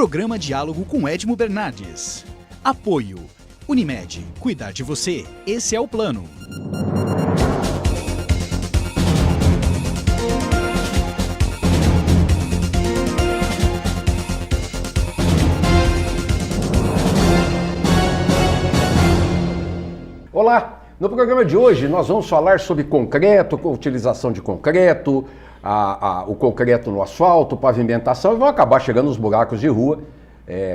Programa Diálogo com Edmo Bernardes. Apoio. Unimed. Cuidar de você. Esse é o plano. Olá! No programa de hoje nós vamos falar sobre concreto, utilização de concreto, o concreto no asfalto, pavimentação, e vão acabar chegando nos buracos de rua,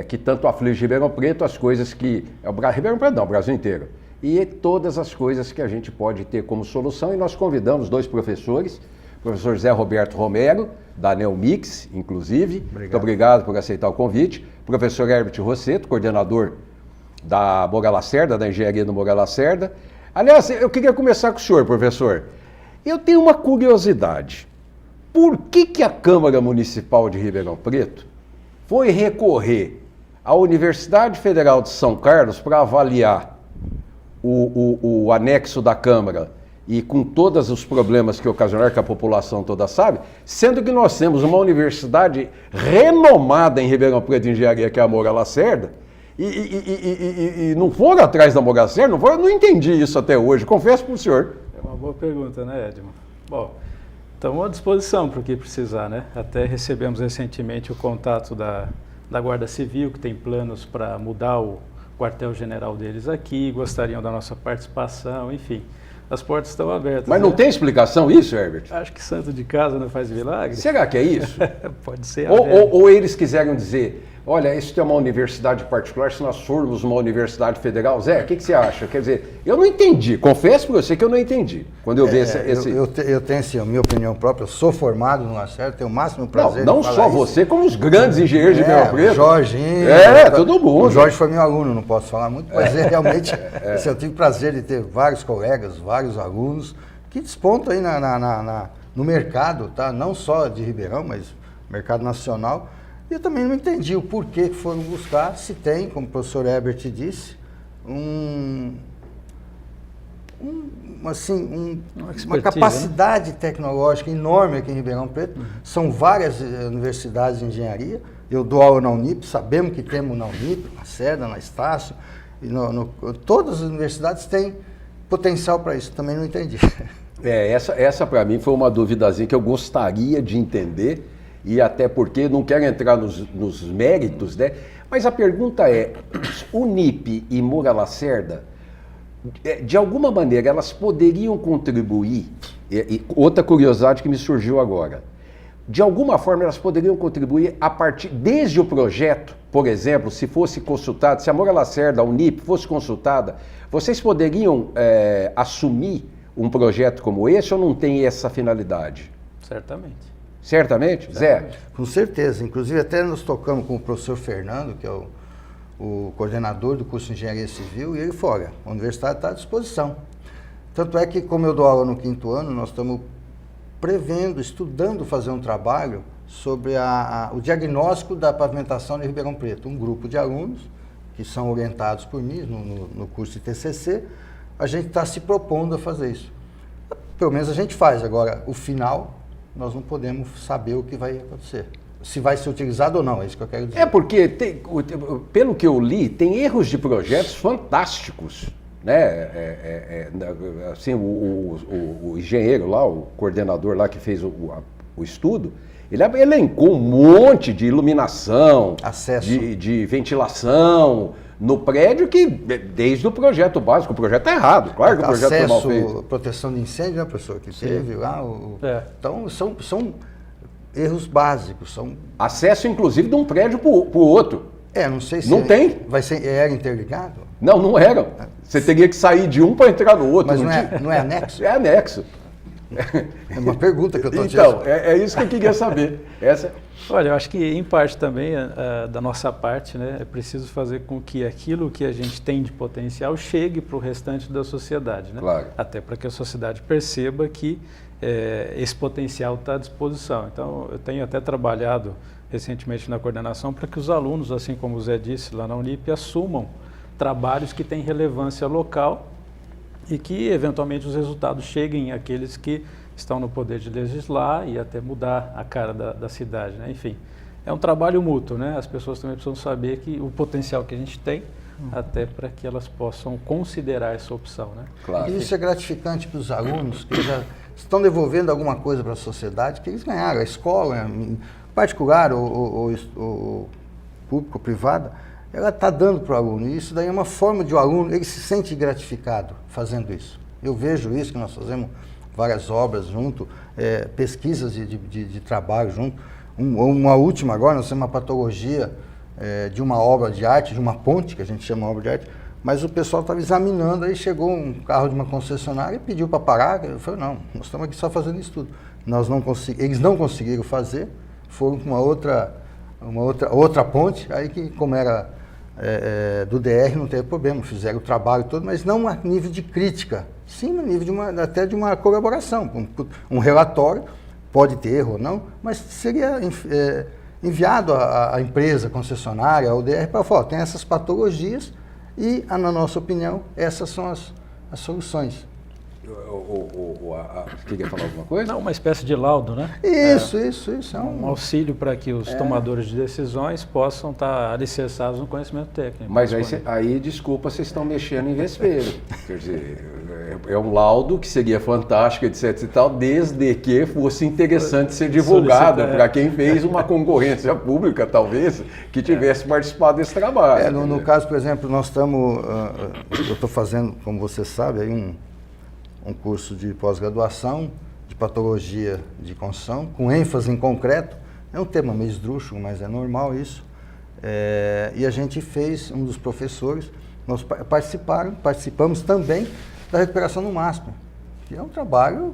que tanto aflige Ribeirão Preto, as coisas que... Ribeirão Preto não, o Brasil inteiro. E todas as coisas que a gente pode ter como solução, e nós convidamos dois professores, o professor Zé Roberto Romero, da Neomix, inclusive. Muito obrigado por aceitar o convite. O professor Herbert Rosseto, coordenador da Moura Lacerda, da Engenharia do Moura Lacerda. Aliás, eu queria começar com o senhor, professor. Eu tenho uma curiosidade. Por que a Câmara Municipal de Ribeirão Preto foi recorrer à Universidade Federal de São Carlos para avaliar o anexo da Câmara e com todos os problemas que ocasionaram, que a população toda sabe, sendo que nós temos uma universidade renomada em Ribeirão Preto de Engenharia, que é a Moura Lacerda, e não foram atrás da Moura Lacerda? Não foram? Eu não entendi isso até hoje, confesso para o senhor. É uma boa pergunta, né, Edmo? Bom, estamos à disposição para o que precisar, né? Até recebemos recentemente o contato da Guarda Civil, que tem planos para mudar o quartel-general deles aqui, gostariam da nossa participação, enfim. As portas estão abertas. Mas não tem explicação isso, Herbert? Acho que santo de casa não faz milagre. Será que é isso? Pode ser. Ou eles quiseram dizer, olha, isso é uma universidade particular, se nós formos uma universidade federal, Zé, o que você acha? Quer dizer, eu não entendi, confesso para você que eu não entendi. Quando eu vi esse... Eu tenho assim, a minha opinião própria, eu sou formado no Lacerda, tenho o máximo prazer Não só isso. Você, como os grandes engenheiros de Ribeirão Preto. O Jorginho. Todo mundo. O Jorge foi meu aluno, não posso falar muito, mas realmente eu tive prazer de ter vários colegas, vários alunos, que despontam aí no mercado, tá? Não só de Ribeirão, mas mercado nacional. E eu também não entendi o porquê que foram buscar, se tem, como o professor Herbert disse, uma capacidade tecnológica enorme aqui em Ribeirão Preto. São várias universidades de engenharia. Eu dou aula na Unip, sabemos que temos na Unip, na Lacerda, na Estácio. E todas as universidades têm potencial para isso, também não entendi. Essa para mim foi uma duvidazinha que eu gostaria de entender, e até porque não quero entrar nos méritos, né? Mas a pergunta é, Unip e Moura Lacerda, de alguma maneira, elas poderiam contribuir, e outra curiosidade que me surgiu agora, de alguma forma elas poderiam contribuir desde o projeto, por exemplo, se fosse consultado, se a Moura Lacerda, a Unip, fosse consultada, vocês poderiam assumir um projeto como esse ou não tem essa finalidade? Certamente. Certamente? Zé? Com certeza. Inclusive, até nós tocamos com o professor Fernando, que é o coordenador do curso de Engenharia Civil, e ele falou, olha, a universidade está à disposição. Tanto é que, como eu dou aula no 5º ano, nós estamos estudando fazer um trabalho sobre o diagnóstico da pavimentação de Ribeirão Preto. Um grupo de alunos, que são orientados por mim no curso de TCC, a gente está se propondo a fazer isso. Pelo menos a gente faz. Agora, o final, nós não podemos saber o que vai acontecer. Se vai ser utilizado ou não, é isso que eu quero dizer. Porque, pelo que eu li, tem erros de projetos fantásticos, né? Assim, o engenheiro lá, o coordenador lá que fez o estudo, ele elencou um monte de iluminação, acesso, de ventilação no prédio, que desde o projeto básico, o projeto é errado, claro que o projeto é mal feito. Acesso, proteção de incêndio, né, professor, que teve lá. Então, são erros básicos. Acesso, inclusive, de um prédio para o outro. Não sei se... Não tem. Era interligado? Não era. Você teria que sair de um para entrar no outro. Mas não é anexo? É anexo. É uma pergunta que eu estou Então, é isso que eu queria saber. Olha, eu acho que em parte também da nossa parte, né, é preciso fazer com que aquilo que a gente tem de potencial chegue para o restante da sociedade, né? Claro. Até para que a sociedade perceba que esse potencial está à disposição. Então, eu tenho até trabalhado recentemente na coordenação para que os alunos, assim como o Zé disse lá na Unip, assumam trabalhos que têm relevância local e que, eventualmente, os resultados cheguem àqueles que estão no poder de legislar e até mudar a cara da cidade, né? Enfim, é um trabalho mútuo, né? As pessoas também precisam saber que o potencial que a gente tem, até para que elas possam considerar essa opção, né? Claro. E isso é gratificante para os alunos, que já estão devolvendo alguma coisa para a sociedade que eles ganharam. A escola, em particular ou público ou privada, ela está dando para o aluno. E isso daí é uma forma de o aluno, ele se sente gratificado fazendo isso. Eu vejo isso, que nós fazemos várias obras junto, pesquisas de trabalho junto. Uma última agora, nós temos uma patologia de uma obra de arte, de uma ponte, que a gente chama obra de arte, mas o pessoal estava examinando, aí chegou um carro de uma concessionária e pediu para parar. Eu falei, não, nós estamos aqui só fazendo isso tudo. Eles não conseguiram fazer, foram com uma outra ponte, aí que como era do DR não teve problema, fizeram o trabalho todo, mas não a nível de crítica, sim a nível até de uma colaboração, um relatório, pode ter erro ou não, mas seria enviado à empresa concessionária, ao DR, para falar, tem essas patologias e, na nossa opinião, essas são as soluções. Você quer falar alguma coisa? Não, uma espécie de laudo, né? Isso. É um auxílio para que os tomadores de decisões possam estar alicerçados no conhecimento técnico. Mas aí, desculpa, vocês estão mexendo em vespeiro. Quer dizer, é um laudo que seria fantástico, etc e tal, desde que fosse interessante ser divulgado para quem fez uma concorrência pública, talvez, que tivesse participado desse trabalho. No caso, por exemplo, nós estamos, eu estou fazendo, como você sabe, aí um curso de pós-graduação de patologia de construção, com ênfase em concreto. É um tema meio esdrúxulo, mas é normal isso. E a gente fez, um dos professores, nós participamos também da recuperação no MASP, que é um trabalho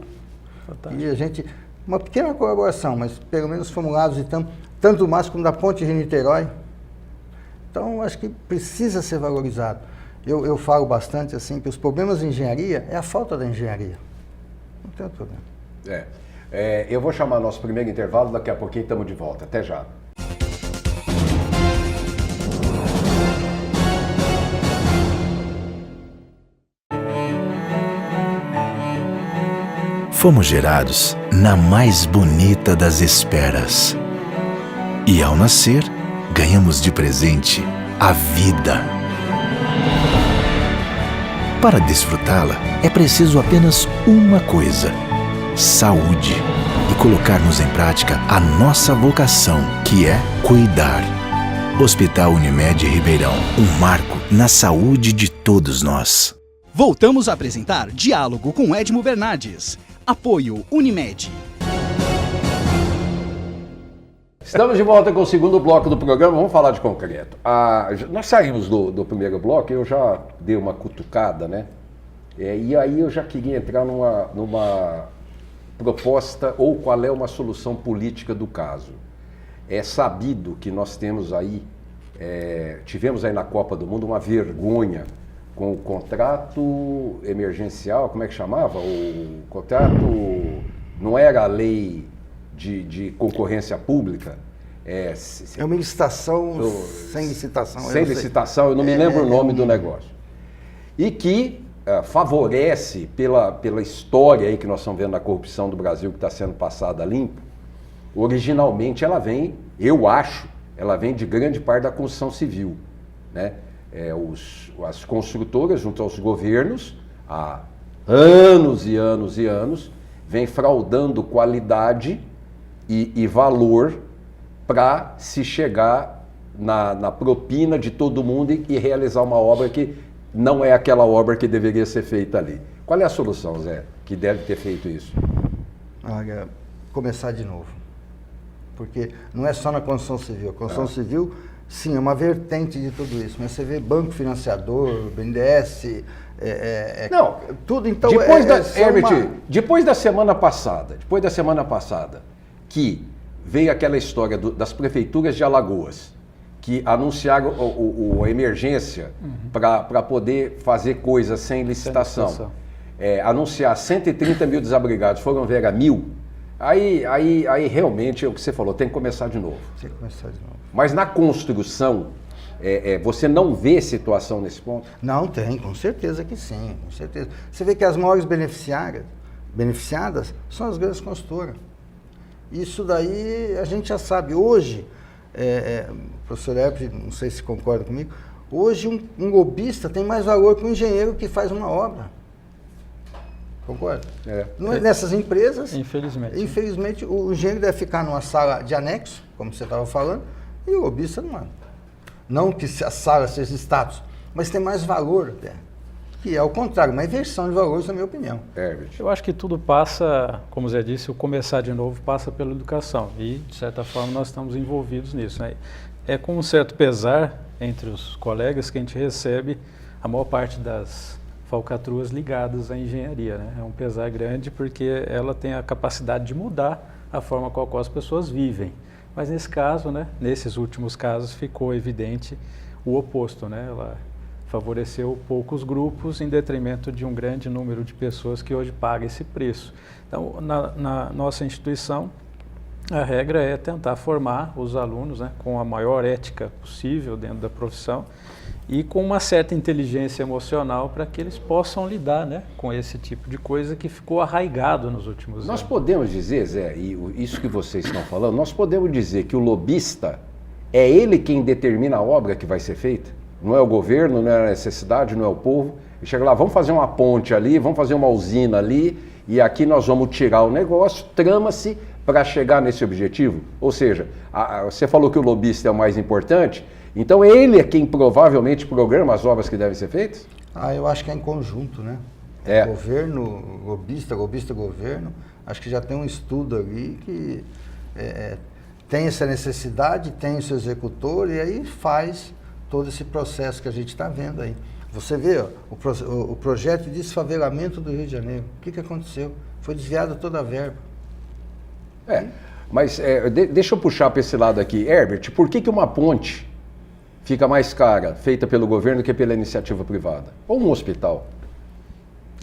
fantástico. E a gente, uma pequena colaboração, mas pelo menos formulados tanto do MASP como da Ponte Rio-Niterói. Então, acho que precisa ser valorizado. Eu falo bastante assim que os problemas de engenharia é a falta da engenharia. Não tem outro problema. Eu vou chamar nosso primeiro intervalo, daqui a pouquinho estamos de volta. Até já. Fomos gerados na mais bonita das esperas. E ao nascer, ganhamos de presente a vida. Para desfrutá-la, é preciso apenas uma coisa: saúde. E colocarmos em prática a nossa vocação, que é cuidar. Hospital Unimed Ribeirão, um marco na saúde de todos nós. Voltamos a apresentar Diálogo com Edmo Bernardes. Apoio Unimed. Estamos de volta com o segundo bloco do programa, vamos falar de concreto. Nós saímos do primeiro bloco, eu já dei uma cutucada, né? E aí eu já queria entrar numa proposta, ou qual é uma solução política do caso. É sabido que nós temos aí, tivemos aí na Copa do Mundo uma vergonha com o contrato emergencial, como é que chamava? O contrato não era a lei de concorrência pública. É uma licitação sem licitação. Sem licitação, eu não me lembro o nome do negócio. E que favorece, pela história aí que nós estamos vendo da corrupção do Brasil que está sendo passada a limpo, originalmente ela vem, eu acho, ela vem de grande parte da construção civil, né? As construtoras, junto aos governos, há anos e anos e anos, vem fraudando qualidade e valor para se chegar na propina de todo mundo e realizar uma obra que não é aquela obra que deveria ser feita ali. Qual é a solução, Zé, que deve ter feito isso? Olha, começar de novo. Porque não é só na construção civil. A construção civil, sim, é uma vertente de tudo isso. Mas você vê banco financiador, BNDES, não, tudo então depois da semana passada, que veio aquela história das prefeituras de Alagoas, que anunciaram a emergência para poder fazer coisas sem licitação. Anunciar 130 mil desabrigados, foram ver a 1.000, aí realmente é o que você falou, tem que começar de novo. Tem que começar de novo. Mas na construção, você não vê situação nesse ponto? Não, tem, com certeza que sim, com certeza. Você vê que as maiores beneficiadas são as grandes construtoras. Isso daí a gente já sabe. Hoje, professor Herbert, não sei se concorda comigo, hoje um lobista tem mais valor que um engenheiro que faz uma obra. Concorda? Nessas empresas, infelizmente, o engenheiro deve ficar numa sala de anexo, como você estava falando, e o lobista não é. Não que a sala seja status, mas tem mais valor até. Que é o contrário, uma inversão de valores, na minha opinião. Eu acho que tudo passa, como Zé disse, o começar de novo passa pela educação. E, de certa forma, nós estamos envolvidos nisso, né? É com um certo pesar entre os colegas que a gente recebe a maior parte das falcatruas ligadas à engenharia, né? É um pesar grande porque ela tem a capacidade de mudar a forma com a qual as pessoas vivem. Mas nesse caso, né, nesses últimos casos, ficou evidente o oposto, né? Ela favoreceu poucos grupos em detrimento de um grande número de pessoas que hoje pagam esse preço. Então, na nossa instituição, a regra é tentar formar os alunos, né, com a maior ética possível dentro da profissão e com uma certa inteligência emocional para que eles possam lidar, né, com esse tipo de coisa que ficou arraigado nos últimos anos. Nós podemos dizer, Zé, e isso que vocês estão falando, nós podemos dizer que o lobista é ele quem determina a obra que vai ser feita? Não é o governo, não é a necessidade, não é o povo. Ele chega lá, vamos fazer uma ponte ali, vamos fazer uma usina ali, e aqui nós vamos tirar o negócio, trama-se para chegar nesse objetivo. Ou seja, você falou que o lobista é o mais importante, então ele é quem provavelmente programa as obras que devem ser feitas? Eu acho que é em conjunto, né? Governo, lobista, governo. Acho que já tem um estudo ali que tem essa necessidade, tem o seu executor, e aí faz todo esse processo que a gente está vendo aí. Você vê, ó, o projeto de desfavelamento do Rio de Janeiro. O que aconteceu? Foi desviada toda a verba. Mas deixa eu puxar para esse lado aqui. Herbert, por que uma ponte fica mais cara, feita pelo governo, do que pela iniciativa privada? Ou um hospital?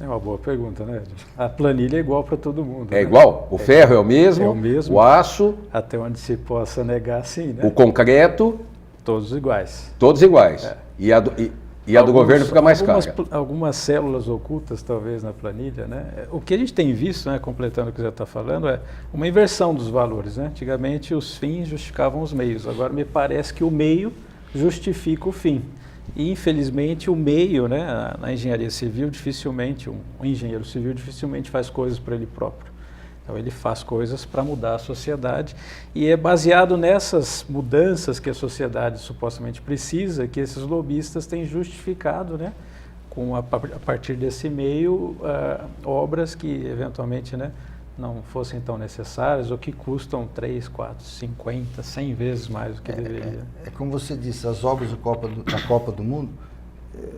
É uma boa pergunta, né? A planilha é igual para todo mundo. É igual? O ferro é o mesmo? É o mesmo. O aço? Até onde se possa negar, sim, né? O concreto? Todos iguais. Todos iguais. E a do governo fica mais cara. Algumas células ocultas, talvez, na planilha, né? O que a gente tem visto, né, completando o que você está falando, é uma inversão dos valores, né? Antigamente, os fins justificavam os meios. Agora, me parece que o meio justifica o fim. E, infelizmente, o meio, né, na engenharia civil, dificilmente, um engenheiro civil dificilmente faz coisas para ele próprio. Então, ele faz coisas para mudar a sociedade e é baseado nessas mudanças que a sociedade supostamente precisa que esses lobistas têm justificado, né, a partir desse meio, obras que eventualmente, né, não fossem tão necessárias ou que custam 3, 4, 50, 100 vezes mais do que deveria. Como você disse, as obras da Copa do Mundo,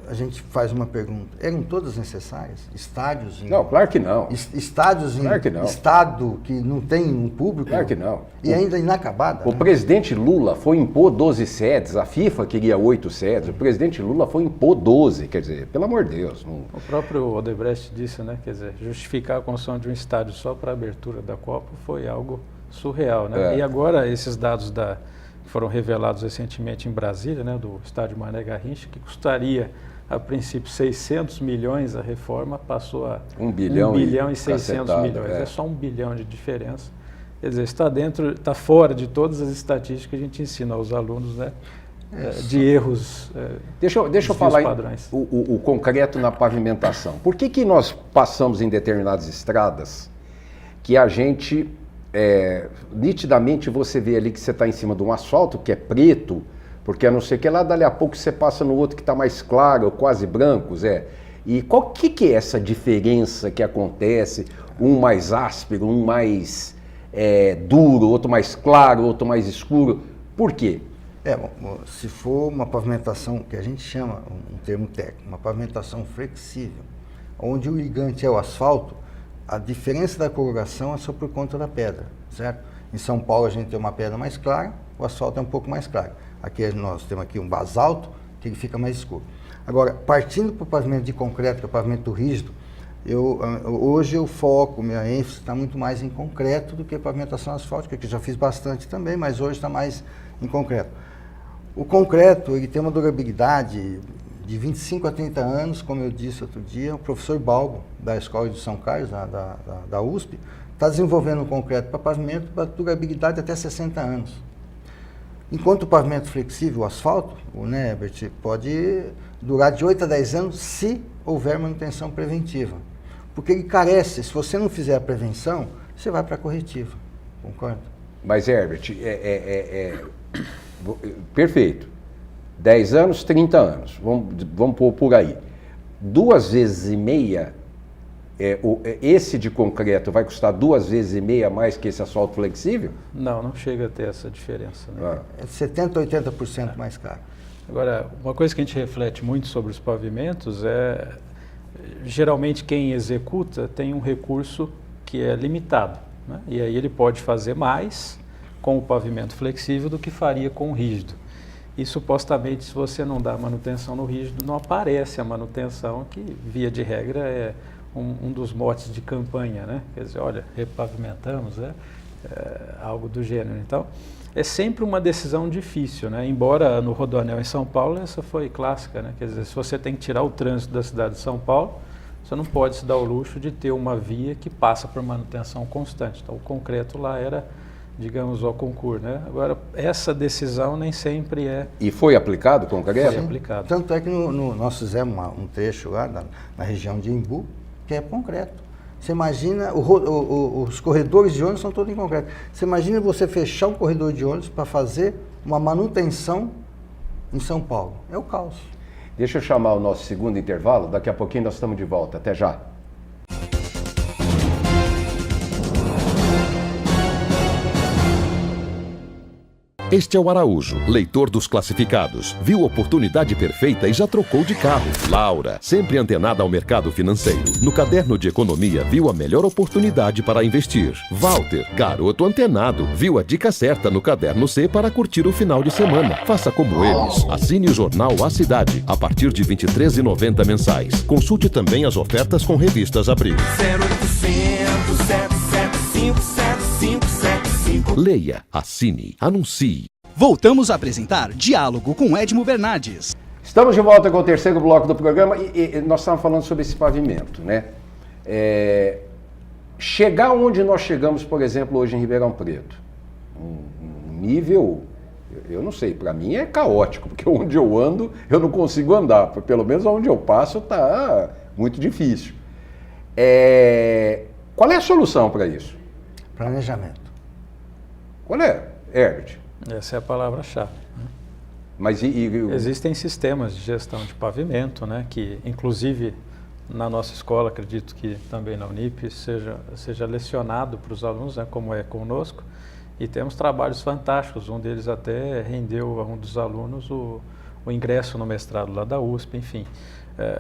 a gente faz uma pergunta, eram todas necessárias? Estádios Não, claro que não. Estádios claro que não. Estado que não tem um público? Claro que não. E ainda inacabada. O presidente Lula foi impor 12 sedes, a FIFA queria 8 sedes, o presidente Lula foi impor 12, quer dizer, pelo amor de Deus. Não... O próprio Odebrecht disse, né, quer dizer, justificar a construção de um estádio só para a abertura da Copa foi algo surreal, né? E agora esses dados foram revelados recentemente em Brasília, né, do estádio Mané Garrincha, que custaria, a princípio, 600 milhões a reforma, passou a 1 bilhão e 600 milhões. É só 1 bilhão de diferença. Quer dizer, está fora de todas as estatísticas que a gente ensina aos alunos, né, de erros. Deixa eu falar o concreto na pavimentação. Por que nós passamos em determinadas estradas que a gente... nitidamente você vê ali que você está em cima de um asfalto que é preto, porque a não ser que lá dali a pouco você passa no outro que está mais claro, ou quase branco, Zé. E qual que é essa diferença que acontece? Um mais áspero, um mais duro, outro mais claro, outro mais escuro. Por quê? Se for uma pavimentação, que a gente chama, um termo técnico, uma pavimentação flexível, onde o ligante é o asfalto, a diferença da coloração é só por conta da pedra, certo? Em São Paulo a gente tem uma pedra mais clara, o asfalto é um pouco mais claro. Aqui nós temos aqui um basalto, que ele fica mais escuro. Agora, partindo para o pavimento de concreto, que é o pavimento rígido, hoje eu foco, minha ênfase está muito mais em concreto do que pavimentação asfáltica, que já fiz bastante também, mas hoje está mais em concreto. O concreto, ele tem uma durabilidade de 25 a 30 anos, como eu disse outro dia. O professor Balbo, da Escola de São Carlos, da USP, está desenvolvendo um concreto para pavimento para durabilidade até 60 anos. Enquanto o pavimento flexível, o asfalto, né, Herbert, pode durar de 8 a 10 anos se houver manutenção preventiva. Porque ele carece, se você não fizer a prevenção, você vai para a corretiva. Concorda? Mas, Herbert, perfeito. 10 anos, 30 anos. Vamos pôr por aí. 2,5 vezes, esse de concreto vai custar 2,5 vezes mais que esse asfalto flexível? Não chega a ter essa diferença. Né? É 70% a 80% mais caro. Agora, uma coisa que a gente reflete muito sobre os pavimentos é, geralmente quem executa tem um recurso que é limitado, né? E aí ele pode fazer mais com o pavimento flexível do que faria com o rígido. E supostamente, se você não dá manutenção no rígido, não aparece a manutenção, que via de regra é um dos motes de campanha, né? Quer dizer, olha, repavimentamos, algo do gênero. Então, é sempre uma decisão difícil, né? Embora no Rodoanel em São Paulo essa foi clássica, né? Quer dizer, se você tem que tirar o trânsito da cidade de São Paulo, você não pode se dar o luxo de ter uma via que passa por manutenção constante. Então, o concreto lá era, digamos, ao concurso, né? Agora, essa decisão nem sempre é... E foi aplicado o concreto? Foi aplicado. Tanto é que nós fizemos um trecho lá na região de Embu, que é concreto. Você imagina, os corredores de ônibus são todos em concreto. Você imagina você fechar um corredor de ônibus para fazer uma manutenção em São Paulo. É o caos. Deixa eu chamar o nosso segundo intervalo, daqui a pouquinho nós estamos de volta. Até já. Este é o Araújo, leitor dos classificados. Viu a oportunidade perfeita e já trocou de carro. Laura, sempre antenada ao mercado financeiro. No caderno de economia, viu a melhor oportunidade para investir. Walter, garoto antenado, viu a dica certa no caderno C para curtir o final de semana. Faça como eles. Assine o jornal A Cidade, a partir de R$ 23,90 mensais. Consulte também as ofertas com revistas Abril. 0800 775 7575. Leia, assine, anuncie. Voltamos a apresentar Diálogo com Edmo Bernardes. Estamos de volta com o terceiro bloco do programa e nós estávamos falando sobre esse pavimento, né? Chegar onde nós chegamos, por exemplo, hoje em Ribeirão Preto, um nível, eu não sei, para mim é caótico, porque onde eu ando, eu não consigo andar, pelo menos onde eu passo está muito difícil. Qual é a solução para isso? Planejamento. Qual é, Herbert? Essa é a palavra-chave. Mas Existem sistemas de gestão de pavimento, né, que inclusive na nossa escola, acredito que também na Unip, seja lecionado para os alunos, né, como é conosco, e temos trabalhos fantásticos. Um deles até rendeu a um dos alunos o ingresso no mestrado lá da USP, enfim.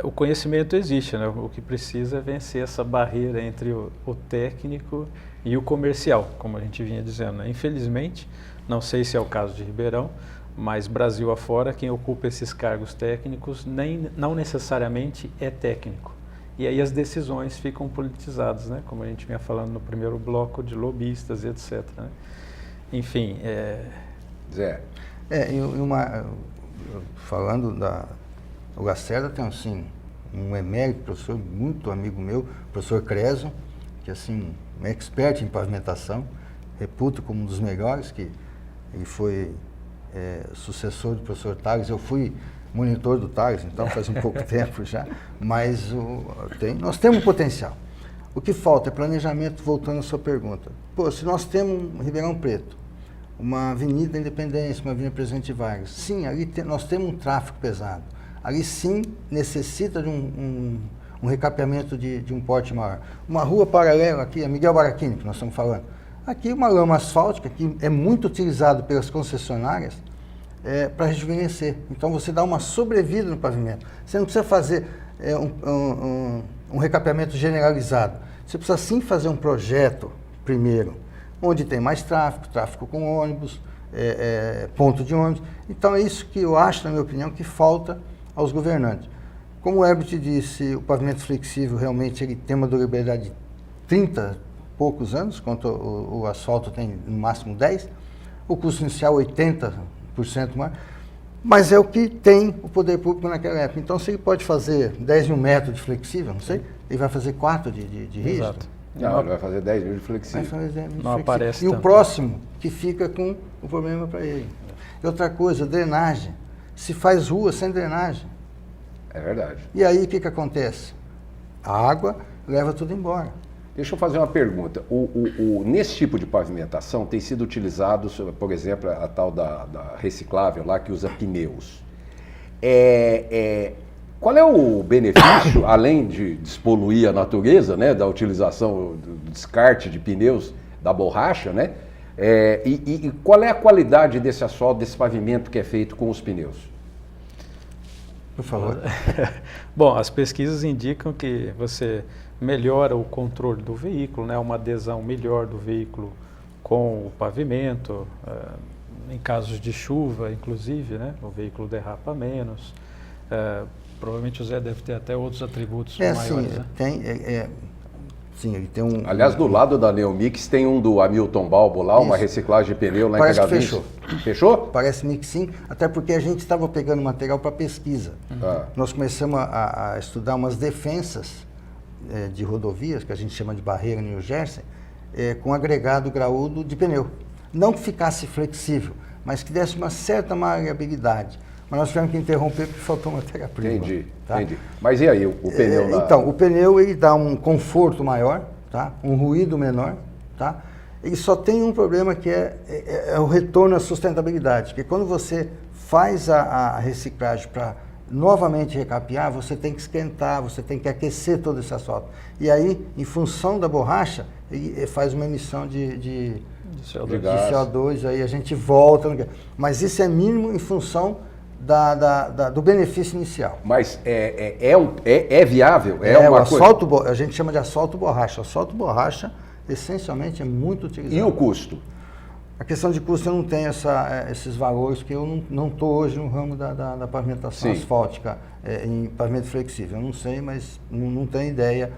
O conhecimento existe, né? O que precisa é vencer essa barreira entre o técnico e o comercial, como a gente vinha dizendo, né? Infelizmente, não sei se é o caso de Ribeirão, mas Brasil afora, quem ocupa esses cargos técnicos não necessariamente é técnico. E aí as decisões ficam politizadas, né? Como a gente vinha falando no primeiro bloco, de lobistas e etc. Né? Enfim, Zé. Falando o Lacerda tem assim, um emérito professor, muito amigo meu, professor Creso, que assim, um expert em pavimentação, reputo como um dos melhores, que ele foi sucessor do professor Tales. Eu fui monitor do Tales, então faz um pouco tempo já, mas nós temos um potencial. O que falta é planejamento, voltando à sua pergunta. Pô, se nós temos Ribeirão Preto, uma Avenida Independência, uma Avenida Presidente Vargas, sim, ali nós temos um tráfego pesado. Ali sim necessita de um recapeamento de um porte maior. Uma rua paralela aqui, a Miguel Baraquini, que nós estamos falando. Aqui uma lama asfáltica que é muito utilizado pelas concessionárias para rejuvenescer. Então você dá uma sobrevida no pavimento. Você não precisa fazer um recapeamento generalizado. Você precisa sim fazer um projeto primeiro, onde tem mais tráfego com ônibus, ponto de ônibus. Então é isso que eu acho, na minha opinião, que falta aos governantes. Como o Herbert disse, o pavimento flexível realmente ele tem uma durabilidade de 30 e poucos anos, enquanto o asfalto tem no máximo 10, o custo inicial 80% mais, mas é o que tem o poder público naquela época. Então, se ele pode fazer 10 mil metros de flexível, não sei, ele vai fazer 4 de rígido. Exato. Não, ele vai fazer 10 mil de flexível. Não aparece e tanto. O próximo que fica com o problema para ele. E outra coisa, drenagem. Se faz rua sem drenagem. É verdade. E aí o que acontece? A água leva tudo embora. Deixa eu fazer uma pergunta. Nesse tipo de pavimentação tem sido utilizado, por exemplo, a tal da reciclável lá que usa pneus. Qual é o benefício, além de despoluir a natureza, né, da utilização, do descarte de pneus, da borracha, né? E qual é a qualidade desse asfalto, desse pavimento que é feito com os pneus? Por favor. Bom, as pesquisas indicam que você melhora o controle do veículo, né? Uma adesão melhor do veículo com o pavimento, em casos de chuva, inclusive, né? O veículo derrapa menos. Provavelmente o Zé deve ter até outros atributos maiores. Sim, né? Sim, ele tem um... Aliás, do lado da Neomix tem um do Hamilton Balbo lá, uma Isso. reciclagem de pneu lá Parece em que Cagavinhos. fechou. Fechou? Parece-me que sim, até porque a gente estava pegando material para pesquisa. Ah. Nós começamos a estudar umas defensas de rodovias, que a gente chama de barreira New Jersey, com agregado graúdo de pneu. Não que ficasse flexível, mas que desse uma certa maleabilidade. Mas nós tivemos que interromper porque faltou matéria-prima. Entendi, tá? entendi. Mas e aí, o pneu lá? Então, o pneu ele dá um conforto maior, tá? Um ruído menor, tá? Ele só tem um problema que é o retorno à sustentabilidade, que quando você faz a reciclagem para novamente recapear, você tem que esquentar, você tem que aquecer todo esse asfalto. E aí, em função da borracha, ele faz uma emissão de CO2, aí a gente volta. Mas isso é mínimo em função do benefício inicial. Mas é viável? O asfalto, a gente chama de asfalto borracha. O asfalto borracha, essencialmente, é muito utilizado. E o custo? A questão de custo, eu não tenho esses valores, porque eu não estou hoje no ramo da pavimentação asfáltica em pavimento flexível. Eu não sei, mas não tenho ideia.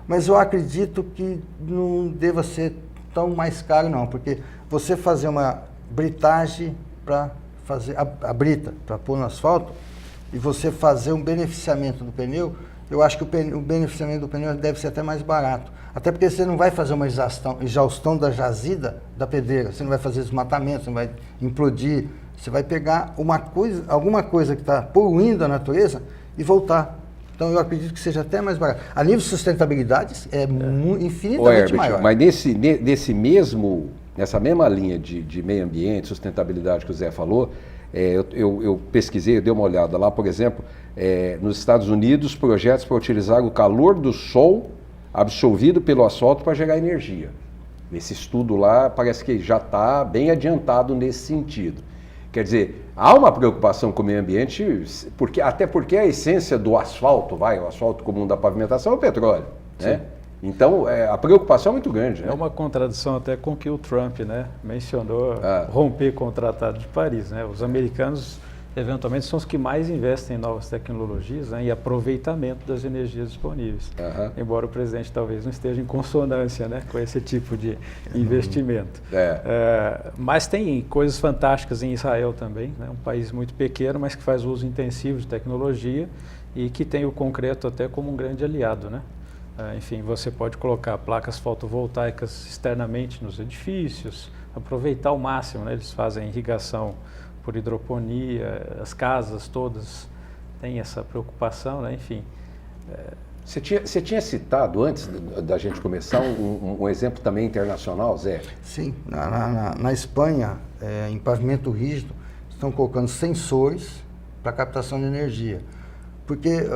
Mas eu acredito que não deva ser tão mais caro, não, porque você fazer uma britagem para fazer a brita, para pôr no asfalto, e você fazer um beneficiamento do pneu, eu acho que o beneficiamento do pneu deve ser até mais barato. Até porque você não vai fazer uma exaustão da jazida da pedreira, você não vai fazer desmatamento, você não vai implodir, você vai pegar alguma coisa que está poluindo a natureza e voltar. Então eu acredito que seja até mais barato. A nível de sustentabilidade é infinitamente maior. Mas nessa mesma linha de meio ambiente, sustentabilidade que o Zé falou, eu pesquisei, eu dei uma olhada lá, por exemplo, nos Estados Unidos, projetos para utilizar o calor do sol absorvido pelo asfalto para gerar energia. Esse estudo lá parece que já está bem adiantado nesse sentido. Quer dizer, há uma preocupação com o meio ambiente, até porque a essência do asfalto, o asfalto comum da pavimentação é o petróleo, né? Então, a preocupação é muito grande. Né? É uma contradição até com o que o Trump, né, mencionou, romper com o Tratado de Paris. Né? Os americanos, eventualmente, são os que mais investem em novas tecnologias, né, e aproveitamento das energias disponíveis. Embora o presidente talvez não esteja em consonância, né, com esse tipo de investimento. Mas tem coisas fantásticas em Israel também, né, um país muito pequeno, mas que faz uso intensivo de tecnologia e que tem o concreto até como um grande aliado, né? Enfim, você pode colocar placas fotovoltaicas externamente nos edifícios, aproveitar ao máximo, né? Eles fazem irrigação por hidroponia, as casas todas têm essa preocupação, né? Enfim. Você tinha citado, antes da gente começar, um exemplo também internacional, Zé? Sim, na Espanha, em pavimento rígido, estão colocando sensores para captação de energia. Porque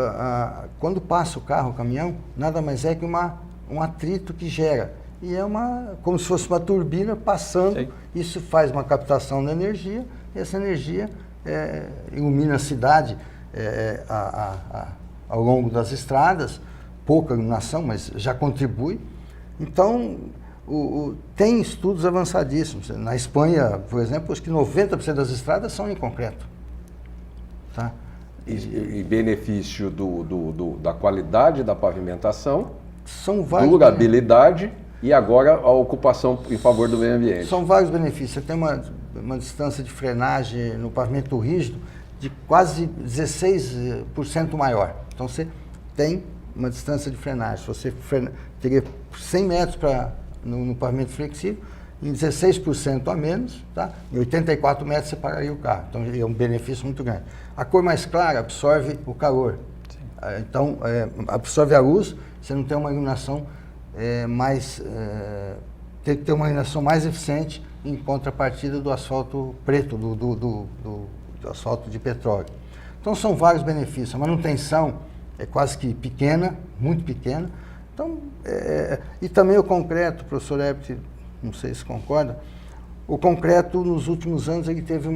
quando passa o carro, o caminhão, nada mais é que um atrito que gera. E é como se fosse uma turbina passando. Sim. Isso faz uma captação de energia, e essa energia ilumina a cidade ao longo das estradas. Pouca iluminação, mas já contribui. Então, tem estudos avançadíssimos. Na Espanha, por exemplo, acho que 90% das estradas são em concreto. Tá? E benefício da qualidade da pavimentação, são vários durabilidade e agora a ocupação em favor do meio ambiente. São vários benefícios. Você tem uma distância de frenagem no pavimento rígido de quase 16% maior. Então você tem uma distância de frenagem. Se você teria 100 metros no pavimento flexível, em 16% a menos, tá? Em 84 metros você pararia o carro. Então é um benefício muito grande. A cor mais clara absorve o calor. Então absorve a luz, você não tem uma iluminação tem que ter uma iluminação mais eficiente em contrapartida do asfalto preto, do asfalto de petróleo. Então são vários benefícios. A manutenção é quase que pequena, muito pequena. Então, e também o concreto, professor Herbert, não sei se concorda, o concreto nos últimos anos ele teve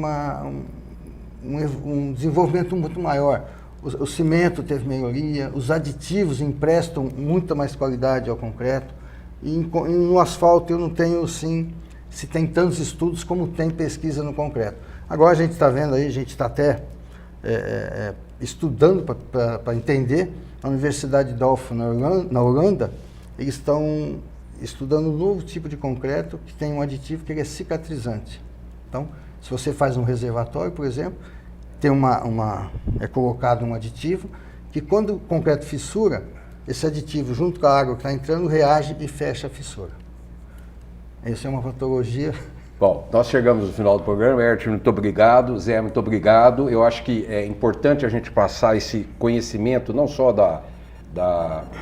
um desenvolvimento muito maior. O cimento teve melhoria, os aditivos emprestam muita mais qualidade ao concreto. E no asfalto eu não tenho, sim, se tem tantos estudos como tem pesquisa no concreto. Agora a gente está vendo aí, a gente está até estudando para entender, a Universidade de Delft, na Holanda, eles estão estudando um novo tipo de concreto que tem um aditivo que ele é cicatrizante. Então, se você faz um reservatório, por exemplo, tem é colocado um aditivo que quando o concreto fissura, esse aditivo junto com a água que está entrando reage e fecha a fissura. Essa é uma patologia. Bom, nós chegamos no final do programa. Herbert, muito obrigado. Zé, muito obrigado. Eu acho que é importante a gente passar esse conhecimento, não só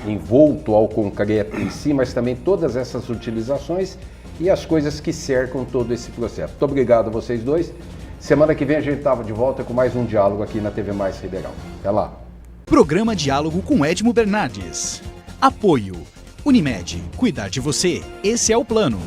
envolto ao concreto em si, mas também todas essas utilizações e as coisas que cercam todo esse processo. Muito obrigado a vocês dois. Semana que vem a gente estava de volta com mais um diálogo aqui na TV Mais Ribeirão. Até lá. Programa Diálogo com Edmo Bernardes. Apoio. Unimed. Cuidar de você. Esse é o plano.